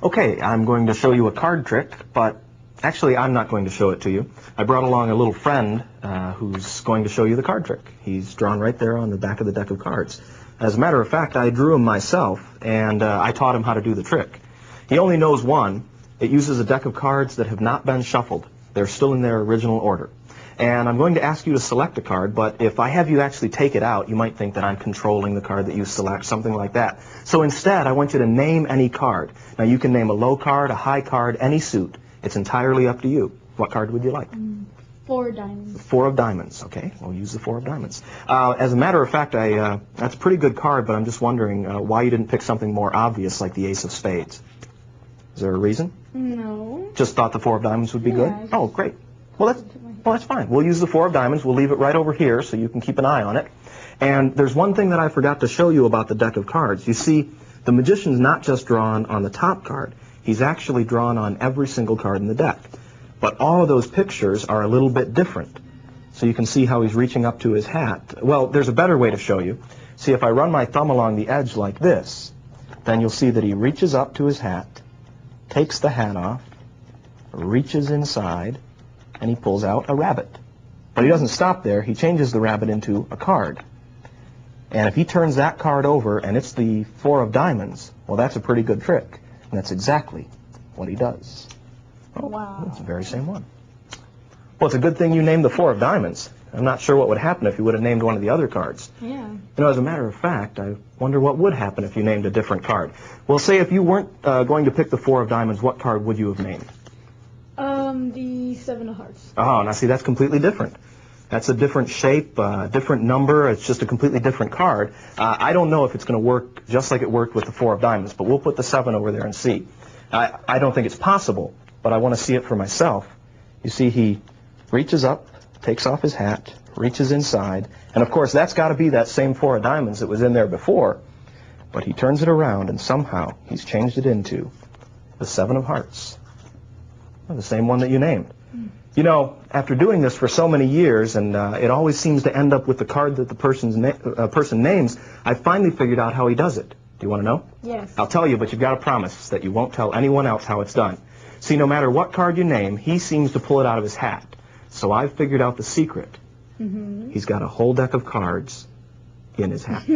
Okay, I'm going to show you a card trick, but actually I'm not going to show it to you. I brought along a little friend who's going to show you the card trick. He's drawn right there on the back of the deck of cards. As a matter of fact, I drew him myself, and I taught him how to do the trick. He only knows one. It uses a deck of cards that have not been shuffled. They're still in their original order. And I'm going to ask you to select a card, but if I have you actually take it out, you might think that I'm controlling the card that you select, something like that. So instead, I want you to name any card. Now, you can name a low card, a high card, any suit. It's entirely up to you. What card would you like? 4 diamonds. 4 of diamonds. Okay, we'll use the 4 of diamonds. As a matter of fact, that's a pretty good card, but I'm just wondering why you didn't pick something more obvious like the ace of spades. Is there a reason? No. Just thought the 4 of diamonds would be good? Yeah, Oh, great. Well, that's fine. We'll use the 4 of diamonds. We'll leave it right over here so you can keep an eye on it. And there's one thing that I forgot to show you about the deck of cards. You see, the magician's not just drawn on the top card. He's actually drawn on every single card in the deck. But all of those pictures are a little bit different. So you can see how he's reaching up to his hat. Well, there's a better way to show you. See, if I run my thumb along the edge like this, then you'll see that he reaches up to his hat, takes the hat off, reaches inside, and he pulls out a rabbit. But he doesn't stop there. He changes the rabbit into a card. And if he turns that card over and it's the 4 of diamonds, well, that's a pretty good trick. And that's exactly what he does. Oh, wow. It's the very same one. Well, it's a good thing you named the 4 of diamonds. I'm not sure what would happen if you would have named one of the other cards. Yeah. You know, as a matter of fact, I wonder what would happen if you named a different card. Well, say if you weren't going to pick the 4 of diamonds, what card would you have named? The 7 of hearts. Oh, now see, that's completely different. That's a different shape, different number. It's just a completely different card. I don't know if it's going to work just like it worked with the 4 of diamonds, but we'll put the 7 over there and see. I don't think it's possible, but I want to see it for myself. You see, he reaches up, takes off his hat, reaches inside, and of course that's got to be that same 4 of diamonds that was in there before. But he turns it around, and somehow he's changed it into the 7 of hearts. The same one that you named. You know, after doing this for so many years, and it always seems to end up with the card that the person names, I finally figured out how he does it. Do you want to know? Yes. I'll tell you, but you've got to promise that you won't tell anyone else how it's done. See, no matter what card you name, he seems to pull it out of his hat. So I've figured out the secret. He's got a whole deck of cards in his hat.